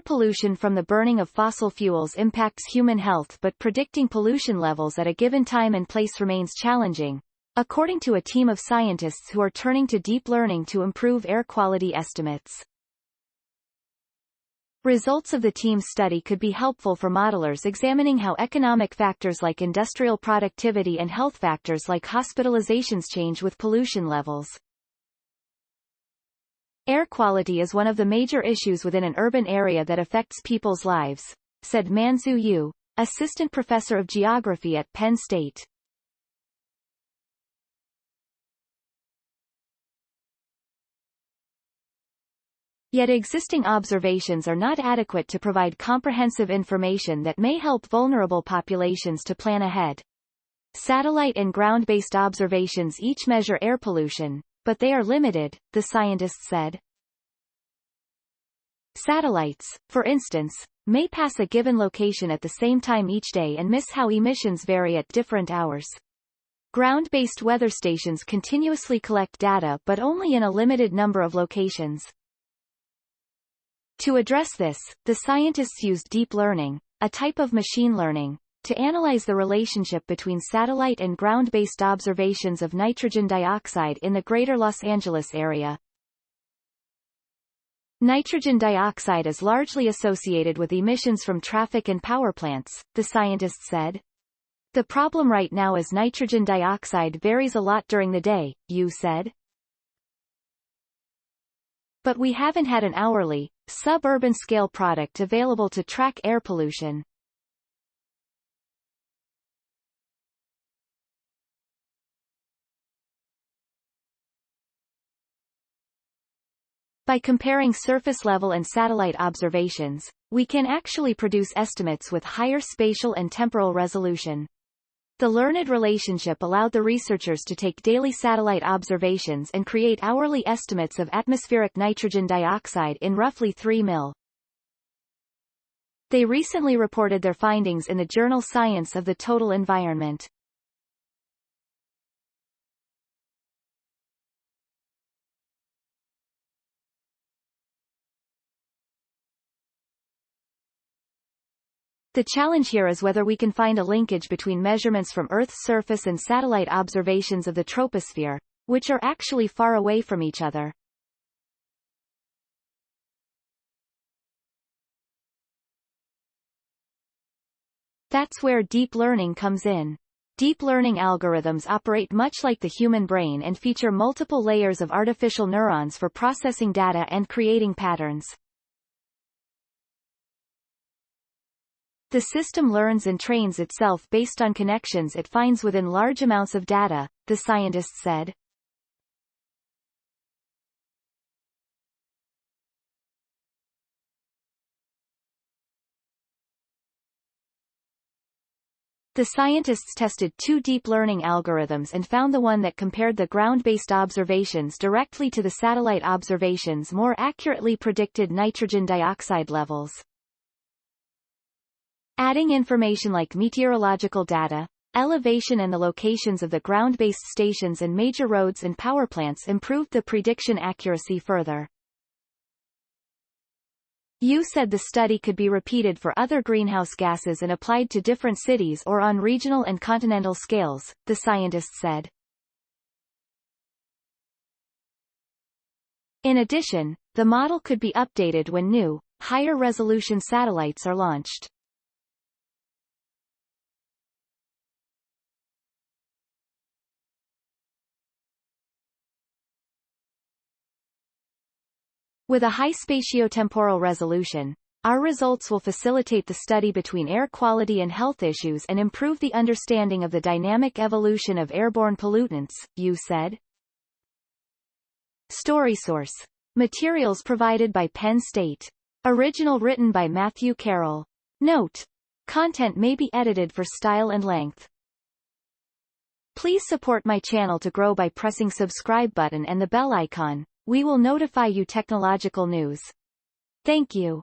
pollution from the burning of fossil fuels impacts human health, but predicting pollution levels at a given time and place remains challenging, according to a team of scientists who are turning to deep learning to improve air quality estimates. Results of the team's study could be helpful for modelers examining how economic factors like industrial productivity and health factors like hospitalizations change with pollution levels. Air quality is one of the major issues within an urban area that affects people's lives, said Manzhu Yu, assistant professor of geography at Penn State. Yet existing observations are not adequate to provide comprehensive information that may help vulnerable populations to plan ahead. Satellite and ground-based observations each measure air pollution, but they are limited, the scientists said. Satellites, for instance, may pass a given location at the same time each day and miss how emissions vary at different hours. Ground-based weather stations continuously collect data but only in a limited number of locations. To address this, the scientists used deep learning, a type of machine learning, to analyze the relationship between satellite and ground-based observations of nitrogen dioxide in the greater Los Angeles area. Nitrogen dioxide is largely associated with emissions from traffic and power plants, the scientists said. The problem right now is nitrogen dioxide varies a lot during the day, Yu said. But we haven't had an hourly, suburban scale product available to track air pollution. By comparing surface-level and satellite observations, we can actually produce estimates with higher spatial and temporal resolution. The learned relationship allowed the researchers to take daily satellite observations and create hourly estimates of atmospheric nitrogen dioxide in roughly 3 mil. They recently reported their findings in the journal Science of the Total Environment. The challenge here is whether we can find a linkage between measurements from Earth's surface and satellite observations of the troposphere, which are actually far away from each other. That's where deep learning comes in. Deep learning algorithms operate much like the human brain and feature multiple layers of artificial neurons for processing data and creating patterns. The system learns and trains itself based on connections it finds within large amounts of data, the scientists said. The scientists tested 2 deep learning algorithms and found the one that compared the ground-based observations directly to the satellite observations more accurately predicted nitrogen dioxide levels. Adding information like meteorological data, elevation and the locations of the ground-based stations and major roads and power plants improved the prediction accuracy further. Yu said the study could be repeated for other greenhouse gases and applied to different cities or on regional and continental scales, the scientists said. In addition, the model could be updated when new, higher-resolution satellites are launched. With a high spatiotemporal resolution, our results will facilitate the study between air quality and health issues and improve the understanding of the dynamic evolution of airborne pollutants, Yu said. Story source. Materials provided by Penn State. Original written by Matthew Carroll. Note: content may be edited for style and length. Please support my channel to grow by pressing subscribe button and the bell icon. We will notify you technological news. Thank you.